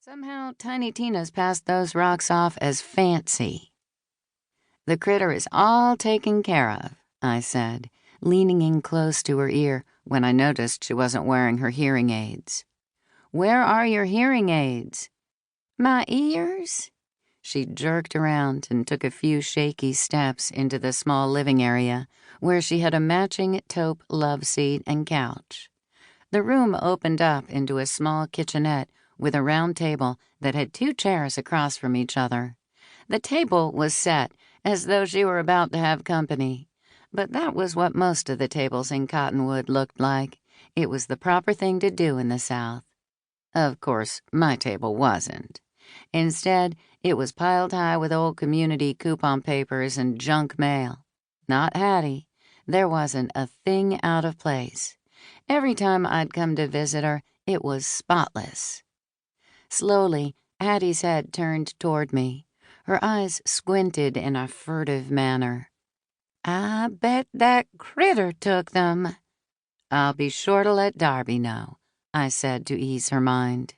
Somehow, Tiny Tina's passed those rocks off as fancy. The critter is all taken care of, I said, leaning in close to her ear when I noticed she wasn't wearing her hearing aids. Where are your hearing aids? My ears? She jerked around and took a few shaky steps into the small living area where she had a matching taupe love seat and couch. The room opened up into a small kitchenette with a round table that had two chairs across from each other. The table was set as though she were about to have company, but that was what most of the tables in Cottonwood looked like. It was the proper thing to do in the South. Of course, my table wasn't. Instead, it was piled high with old community coupon papers and junk mail. Not Hattie. There wasn't a thing out of place. Every time I'd come to visit her, it was spotless. Slowly, Hattie's head turned toward me. Her eyes squinted in a furtive manner. I bet that critter took them. I'll be sure to let Darby know, I said to ease her mind.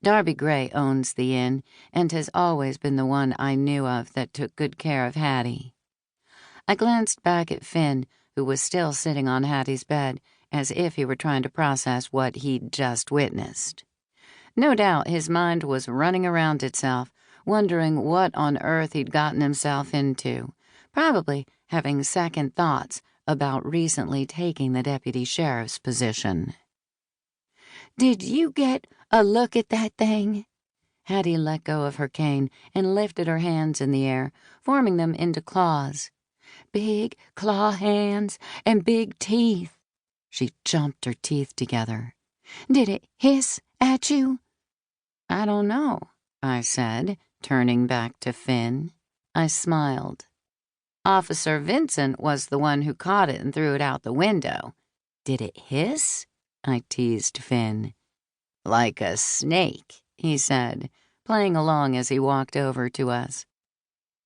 Darby Gray owns the inn and has always been the one I knew of that took good care of Hattie. I glanced back at Finn, who was still sitting on Hattie's bed, as if he were trying to process what he'd just witnessed. No doubt his mind was running around itself, wondering what on earth he'd gotten himself into, probably having second thoughts about recently taking the deputy sheriff's position. Did you get a look at that thing? Hattie let go of her cane and lifted her hands in the air, forming them into claws. Big claw hands and big teeth. She jumped her teeth together. Did it hiss at you? I don't know, I said, turning back to Finn. I smiled. Officer Vincent was the one who caught it and threw it out the window. Did it hiss? I teased Finn. Like a snake, he said, playing along as he walked over to us.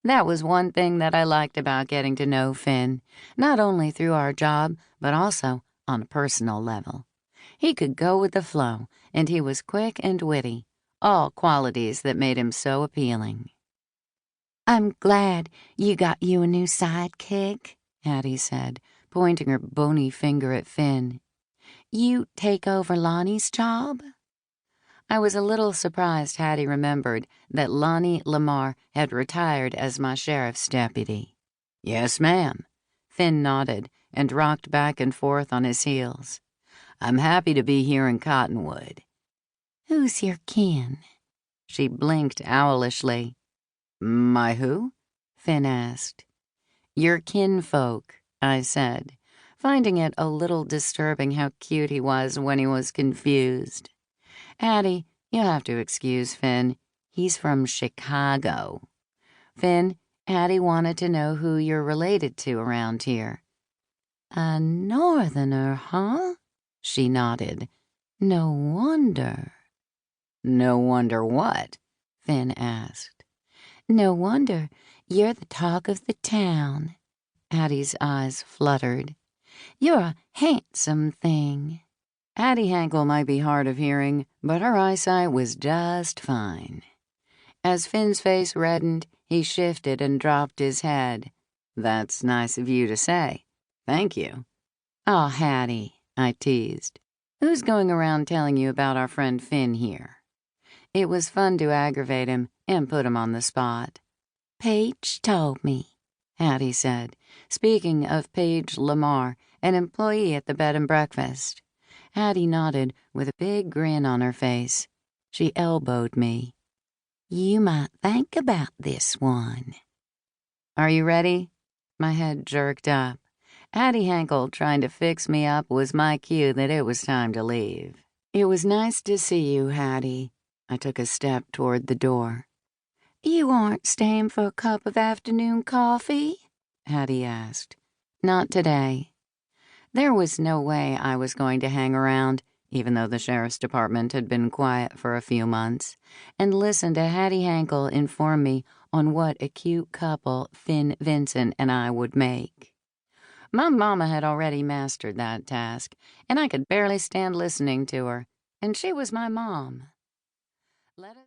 That was one thing that I liked about getting to know Finn, not only through our job, but also on a personal level. He could go with the flow, and he was quick and witty, all qualities that made him so appealing. I'm glad you got you a new sidekick, Hattie said, pointing her bony finger at Finn. You take over Lonnie's job? I was a little surprised Hattie remembered that Lonnie Lamar had retired as my sheriff's deputy. Yes, ma'am. Finn nodded and rocked back and forth on his heels. I'm happy to be here in Cottonwood. Who's your kin? She blinked owlishly. My who? Finn asked. Your kinfolk, I said, finding it a little disturbing how cute he was when he was confused. Hattie, you'll have to excuse Finn. He's from Chicago. Finn, Hattie wanted to know who you're related to around here. A northerner, huh? She nodded. No wonder. No wonder what? Finn asked. No wonder you're the talk of the town. Hattie's eyes fluttered. You're a handsome thing. Hattie Hankel might be hard of hearing, but her eyesight was just fine. As Finn's face reddened, he shifted and dropped his head. That's nice of you to say. Thank you. Aw, Hattie, I teased. Who's going around telling you about our friend Finn here? It was fun to aggravate him and put him on the spot. Paige told me, Hattie said, speaking of Paige Lamar, an employee at the bed and breakfast. Hattie nodded with a big grin on her face. She elbowed me. You might think about this one. Are you ready? My head jerked up. Hattie Hankel trying to fix me up was my cue that it was time to leave. It was nice to see you, Hattie. I took a step toward the door. You aren't staying for a cup of afternoon coffee? Hattie asked. Not today. There was no way I was going to hang around, even though the sheriff's department had been quiet for a few months, and listen to Hattie Hankel inform me on what a cute couple Finn Vincent and I would make. My mama had already mastered that task, and I could barely stand listening to her, and she was my mom. Let us